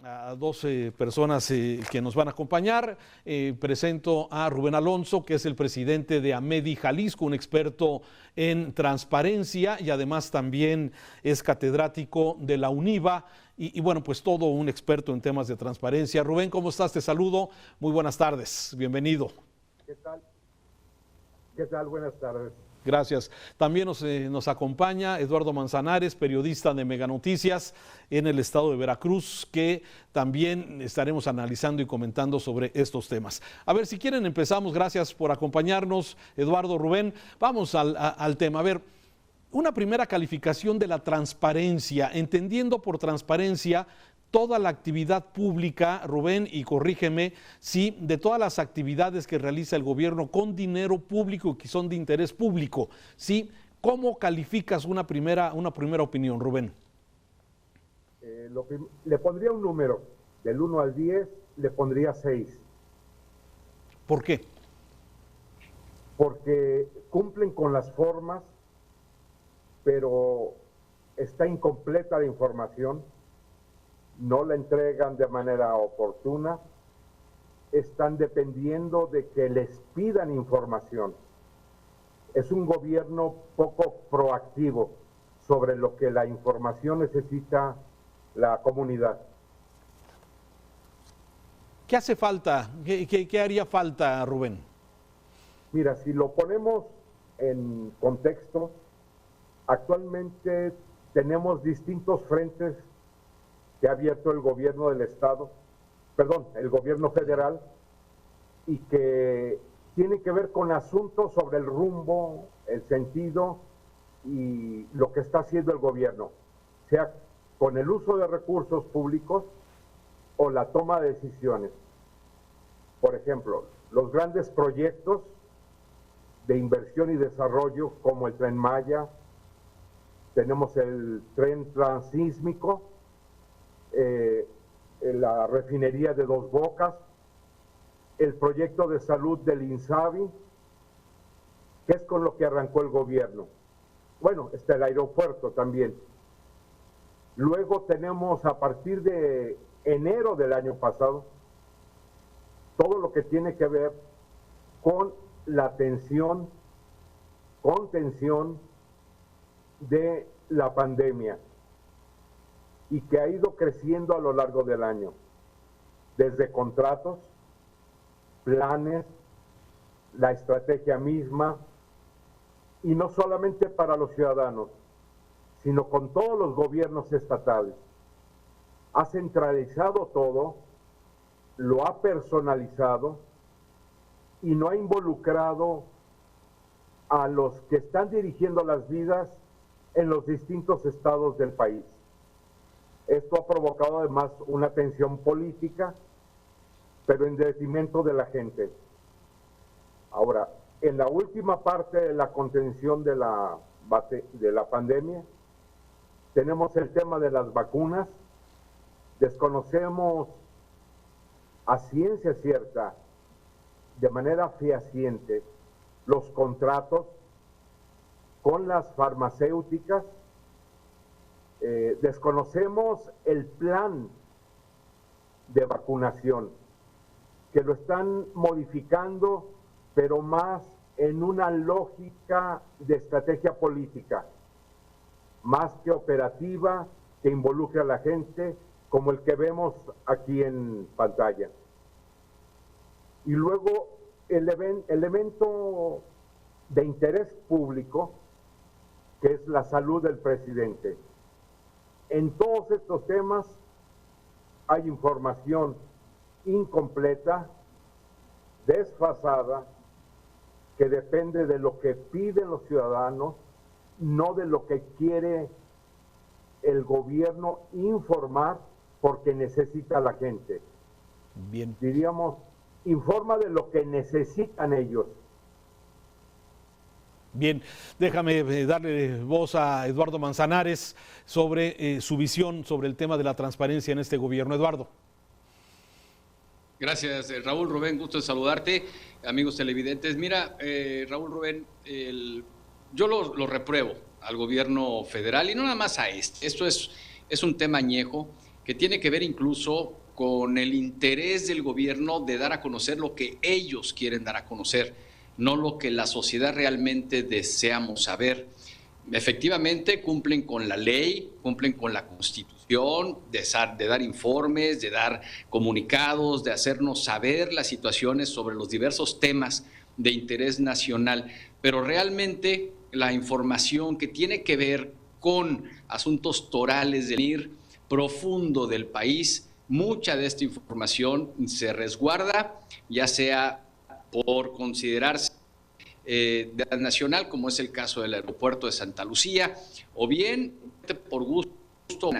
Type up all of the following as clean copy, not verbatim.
a 12 personas que nos van a acompañar. Presento a Rubén Alonso, que es el presidente de AMEDI Jalisco, un experto en transparencia y además también es catedrático de la UNIVA y bueno, pues todo un experto en temas de transparencia. Rubén, ¿cómo estás? Te saludo. Muy buenas tardes. Bienvenido. ¿Qué tal? ¿Qué tal? Buenas tardes. Gracias. También nos acompaña Eduardo Manzanares, periodista de Mega Noticias en el estado de Veracruz, que también estaremos analizando y comentando sobre estos temas. A ver, si quieren empezamos. Gracias por acompañarnos, Eduardo, Rubén. Vamos al tema. A ver, una primera calificación de la transparencia, entendiendo por transparencia toda la actividad pública, Rubén, y corrígeme, sí, de todas las actividades que realiza el gobierno con dinero público y que son de interés público, sí, ¿cómo calificas una primera opinión, Rubén? Le pondría un número, del 1 al 10 le pondría 6. ¿Por qué? Porque cumplen con las formas, pero está incompleta la información, no la entregan de manera oportuna, están dependiendo de que les pidan información. Es un gobierno poco proactivo sobre lo que la información necesita la comunidad. ¿Qué hace falta? ¿Qué haría falta, Rubén? Mira, si lo ponemos en contexto, actualmente tenemos distintos frentes que ha abierto el gobierno del estado, el gobierno federal, y que tiene que ver con asuntos sobre el rumbo, el sentido y lo que está haciendo el gobierno, sea con el uso de recursos públicos o la toma de decisiones. Por ejemplo, los grandes proyectos de inversión y desarrollo como el Tren Maya, tenemos el tren transísmico, la refinería de Dos Bocas, el proyecto de salud del INSABI, que es con lo que arrancó el gobierno. Bueno, está el aeropuerto también. Luego tenemos a partir de enero del año pasado, todo lo que tiene que ver con la contención de la pandemia, y que ha ido creciendo a lo largo del año, desde contratos, planes, la estrategia misma, y no solamente para los ciudadanos, sino con todos los gobiernos estatales. Ha centralizado todo, lo ha personalizado y no ha involucrado a los que están dirigiendo las vidas en los distintos estados del país. Esto ha provocado además una tensión política, pero en detrimento de la gente. Ahora, en la última parte de la contención de la pandemia, tenemos el tema de las vacunas. Desconocemos a ciencia cierta, de manera fehaciente, los contratos con las farmacéuticas. Desconocemos el plan de vacunación, que lo están modificando, pero más en una lógica de estrategia política, más que operativa, que involucre a la gente, como el que vemos aquí en pantalla. Y luego el elemento de interés público, que es la salud del presidente. En todos estos temas hay información incompleta, desfasada, que depende de lo que piden los ciudadanos, no de lo que quiere el gobierno informar porque necesita la gente. Bien. Diríamos, informa de lo que necesitan ellos. Bien, déjame darle voz a Eduardo Manzanares sobre su visión sobre el tema de la transparencia en este gobierno. Eduardo. Gracias, Raúl. Rubén, gusto de saludarte, amigos televidentes. Mira, Raúl, Rubén, yo lo repruebo al gobierno federal y no nada más a este. Esto es un tema añejo que tiene que ver incluso con el interés del gobierno de dar a conocer lo que ellos quieren dar a conocer, no lo que la sociedad realmente deseamos saber. Efectivamente cumplen con la ley, cumplen con la Constitución, de dar informes, de dar comunicados, de hacernos saber las situaciones sobre los diversos temas de interés nacional, pero realmente la información que tiene que ver con asuntos torales del ir profundo del país, mucha de esta información se resguarda, ya sea por considerarse de nacional, como es el caso del aeropuerto de Santa Lucía, o bien por gusto.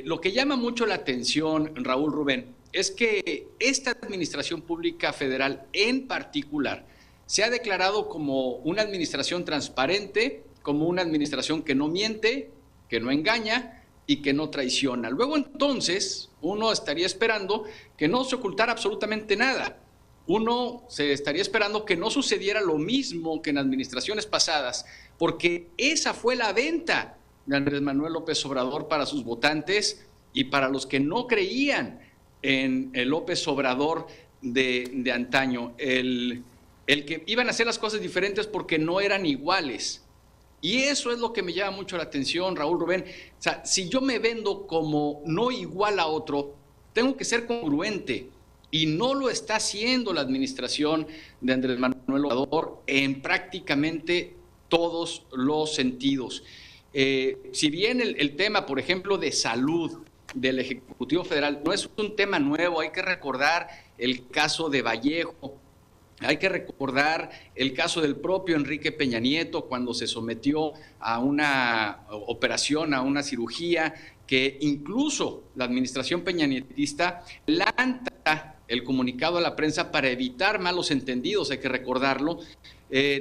Lo que llama mucho la atención, Raúl, Rubén, es que esta administración pública federal en particular se ha declarado como una administración transparente, como una administración que no miente, que no engaña y que no traiciona. Luego entonces uno estaría esperando que no se ocultara absolutamente nada. Uno se estaría esperando que no sucediera lo mismo que en administraciones pasadas, porque esa fue la venta de Andrés Manuel López Obrador para sus votantes y para los que no creían en el López Obrador de antaño, el que iban a hacer las cosas diferentes porque no eran iguales. Y eso es lo que me llama mucho la atención, Raúl, Rubén. O sea, si yo me vendo como no igual a otro, tengo que ser congruente. Y no lo está haciendo la administración de Andrés Manuel Obrador en prácticamente todos los sentidos. Si bien el tema, por ejemplo, de salud del Ejecutivo Federal no es un tema nuevo, hay que recordar el caso de Vallejo, hay que recordar el caso del propio Enrique Peña Nieto cuando se sometió a una operación, a una cirugía, que incluso la administración peñanietista lanza el comunicado a la prensa para evitar malos entendidos, hay que recordarlo.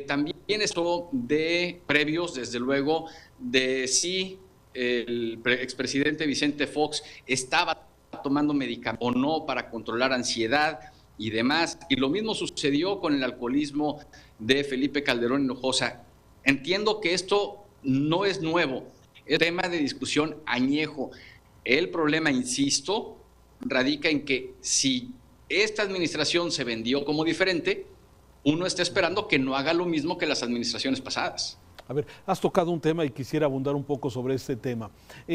También eso de previos, desde luego, de si el expresidente Vicente Fox estaba tomando medicamentos o no para controlar ansiedad y demás. Y lo mismo sucedió con el alcoholismo de Felipe Calderón Hinojosa. Entiendo que esto no es nuevo, es tema de discusión añejo. El problema, insisto, radica en que si esta administración se vendió como diferente, uno está esperando que no haga lo mismo que las administraciones pasadas. A ver, has tocado un tema y quisiera abundar un poco sobre este tema.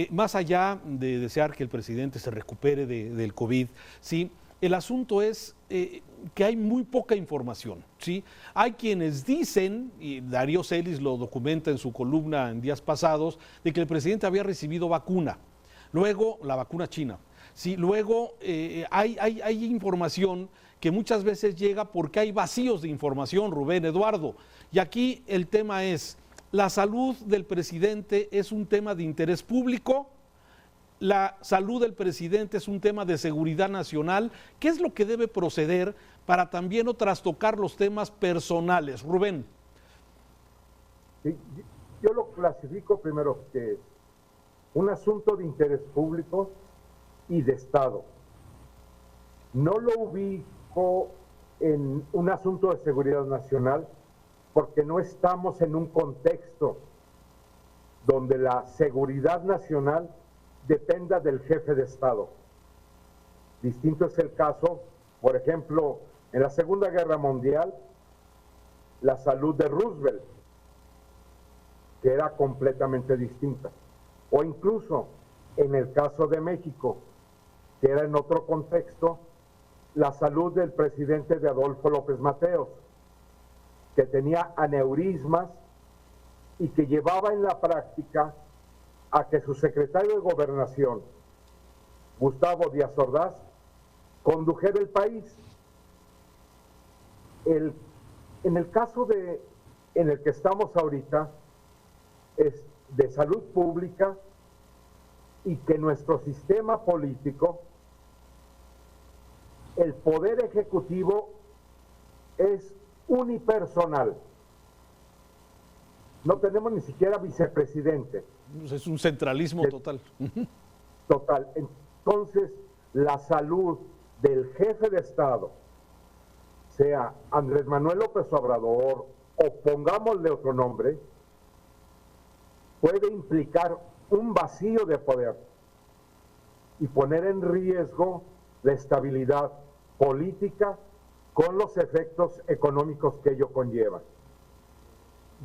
Más allá de desear que el presidente se recupere del COVID, ¿sí? El asunto es que hay muy poca información, ¿sí? Hay quienes dicen, y Darío Celis lo documenta en su columna en días pasados, de que el presidente había recibido vacuna, luego la vacuna china, ¿sí? Luego hay información que muchas veces llega porque hay vacíos de información, Rubén, Eduardo, y aquí el tema es, ¿la salud del presidente es un tema de interés público? ¿La salud del presidente es un tema de seguridad nacional? ¿Qué es lo que debe proceder para también no trastocar los temas personales? Rubén. Sí, yo lo clasifico primero que es un asunto de interés público y de Estado. No lo ubico en un asunto de seguridad nacional porque no estamos en un contexto donde la seguridad nacional dependa del jefe de Estado. Distinto es el caso, por ejemplo, en la Segunda Guerra Mundial, la salud de Roosevelt, que era completamente distinta. O incluso en el caso de México, que era en otro contexto, la salud del presidente de Adolfo López Mateos, que tenía aneurismas y que llevaba en la práctica a que su secretario de Gobernación, Gustavo Díaz Ordaz, condujera el país. En el caso en el que estamos ahorita, es de salud pública y que nuestro sistema político, el poder ejecutivo es unipersonal. No tenemos ni siquiera vicepresidente. Es un centralismo total. Total. Entonces, la salud del jefe de Estado, sea Andrés Manuel López Obrador o pongámosle otro nombre, puede implicar un vacío de poder. y poner en riesgo la estabilidad política con los efectos económicos que ello conlleva.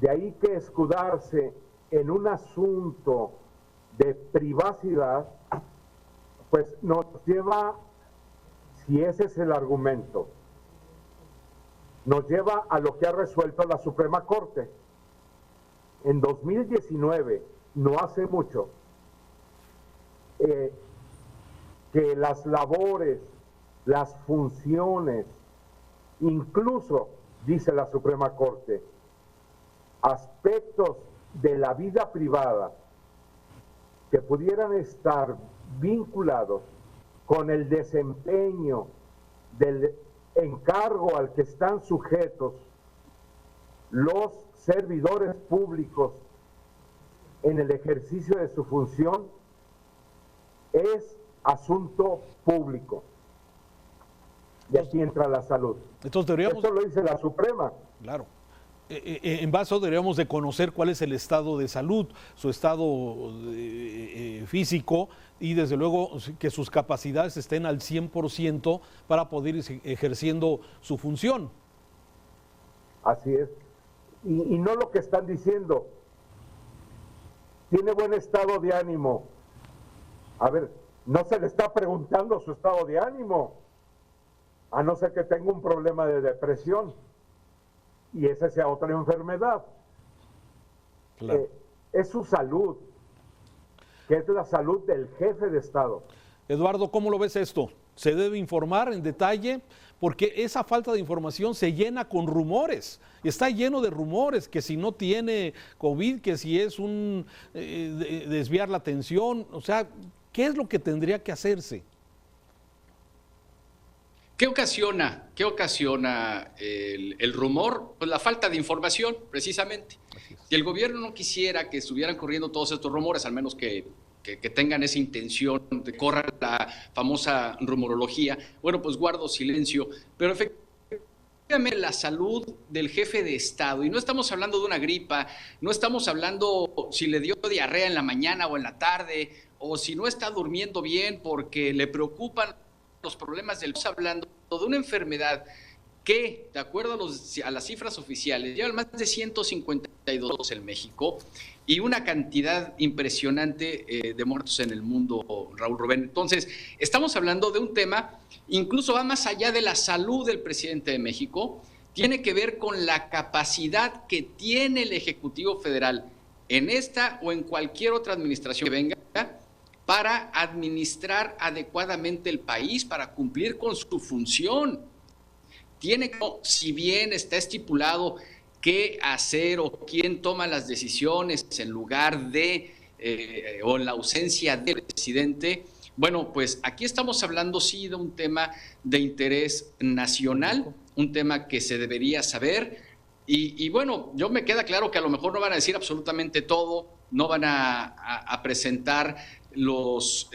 De ahí que escudarse en un asunto de privacidad, pues nos lleva, si ese es el argumento, nos lleva a lo que ha resuelto la Suprema Corte. En 2019, no hace mucho, que las labores, las funciones, incluso, dice la Suprema Corte, aspectos de la vida privada que pudieran estar vinculados con el desempeño del encargo al que están sujetos los servidores públicos en el ejercicio de su función, es asunto público. Y aquí entra la salud. Entonces deberíamos... Eso lo dice la Suprema. Claro. En base a eso deberíamos de conocer cuál es el estado de salud, su estado físico y desde luego que sus capacidades estén al 100% para poder ir ejerciendo su función. Así es. Y no lo que están diciendo. Tiene buen estado de ánimo. A ver, no se le está preguntando su estado de ánimo, a no ser que tenga un problema de depresión y esa sea otra enfermedad. Claro. Es su salud, que es la salud del jefe de Estado. Eduardo, ¿cómo lo ves esto? ¿Se debe informar en detalle? Porque esa falta de información se llena con rumores, está lleno de rumores, que si no tiene COVID, que si es un desviar la atención, o sea, ¿qué es lo que tendría que hacerse? ¿Qué ocasiona el rumor? Pues la falta de información, precisamente. Si el gobierno no quisiera que estuvieran corriendo todos estos rumores, al menos que tengan esa intención de correr la famosa rumorología, bueno, pues guardo silencio. Pero efectivamente la salud del jefe de Estado, y no estamos hablando de una gripa, no estamos hablando si le dio diarrea en la mañana o en la tarde, o si no está durmiendo bien porque le preocupan los problemas del... Estamos hablando de una enfermedad que, de acuerdo a las cifras oficiales, llevan más de 152 en México y una cantidad impresionante de muertos en el mundo, Raúl Rubén. Entonces, estamos hablando de un tema, incluso va más allá de la salud del presidente de México, tiene que ver con la capacidad que tiene el Ejecutivo Federal en esta o en cualquier otra administración que venga para administrar adecuadamente el país, para cumplir con su función. Si bien está estipulado qué hacer o quién toma las decisiones en lugar de o en la ausencia del presidente, bueno, pues aquí estamos hablando sí de un tema de interés nacional, un tema que se debería saber y bueno, yo me queda claro que a lo mejor no van a decir absolutamente todo, no van a presentar los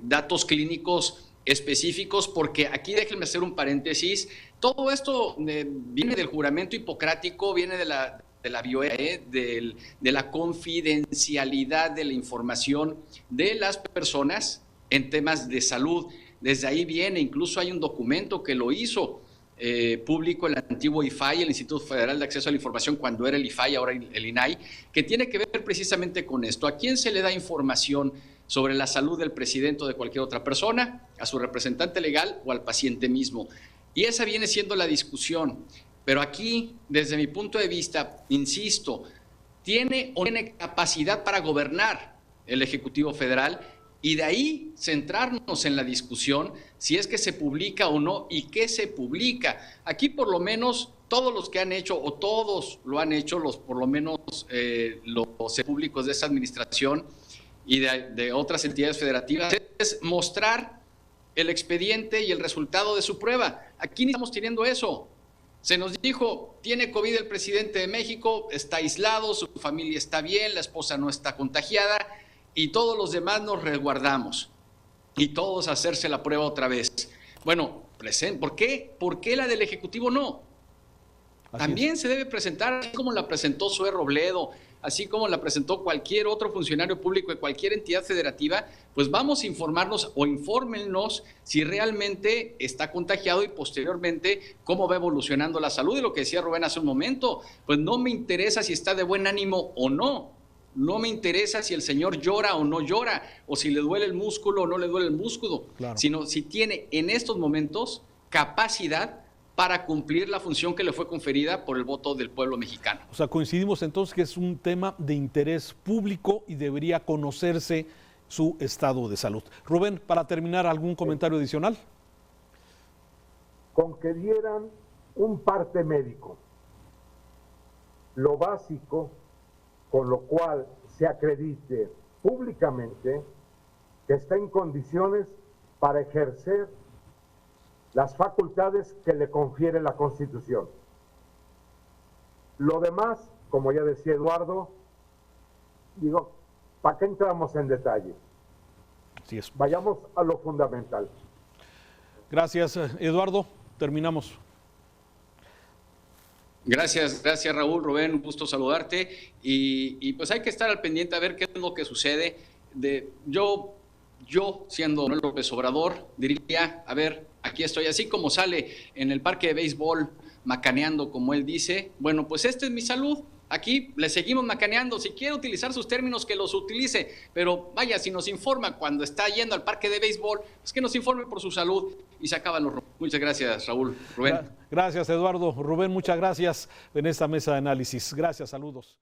datos clínicos específicos, porque aquí déjenme hacer un paréntesis, todo esto viene del juramento hipocrático, viene de la bioética, de la confidencialidad de la información de las personas en temas de salud. Desde ahí viene, incluso hay un documento que lo hizo público el antiguo IFAI, el Instituto Federal de Acceso a la Información, cuando era el IFAI, ahora el INAI, que tiene que ver precisamente con esto. ¿A quién se le da información sobre la salud del presidente o de cualquier otra persona? A su representante legal o al paciente mismo. Y esa viene siendo la discusión. Pero aquí, desde mi punto de vista, insisto, ¿tiene capacidad para gobernar el Ejecutivo Federal? Y de ahí centrarnos en la discusión si es que se publica o no y qué se publica. Aquí por lo menos todos los que han hecho, o todos lo han hecho, por lo menos los públicos de esa administración y de otras entidades federativas, es mostrar el expediente y el resultado de su prueba. Aquí ni estamos teniendo eso. Se nos dijo, tiene COVID el presidente de México, está aislado, su familia está bien, la esposa no está contagiada, y todos los demás nos resguardamos. Y todos a hacerse la prueba otra vez. Bueno, ¿por qué? ¿Por qué la del Ejecutivo no? También se debe presentar, así como la presentó Zoé Robledo, así como la presentó cualquier otro funcionario público de cualquier entidad federativa, pues vamos a informarnos o infórmenos si realmente está contagiado y posteriormente cómo va evolucionando la salud. Y lo que decía Rubén hace un momento, pues no me interesa si está de buen ánimo o no. No me interesa si el señor llora o no llora, o si le duele el músculo o no le duele el músculo, claro, sino si tiene en estos momentos capacidad para cumplir la función que le fue conferida por el voto del pueblo mexicano. O sea, coincidimos entonces que es un tema de interés público y debería conocerse su estado de salud. Rubén, para terminar, ¿algún comentario adicional? Con que dieran un parte médico, lo básico, con lo cual se acredite públicamente que está en condiciones para ejercer las facultades que le confiere la Constitución. Lo demás, como ya decía Eduardo, digo, ¿para qué entramos en detalle? Así es. Vayamos a lo fundamental. Gracias, Eduardo. Terminamos. Gracias Raúl, Rubén, un gusto saludarte y pues hay que estar al pendiente a ver qué es lo que sucede. Yo siendo Manuel López Obrador diría, a ver, aquí estoy, así como sale en el parque de béisbol macaneando como él dice, bueno, pues esta es mi salud, aquí le seguimos macaneando, si quiere utilizar sus términos que los utilice, pero vaya, si nos informa cuando está yendo al parque de béisbol, pues que nos informe por su salud y se acaban los... Muchas gracias, Raúl, Rubén. Gracias, Eduardo. Rubén, muchas gracias en esta mesa de análisis. Gracias, saludos.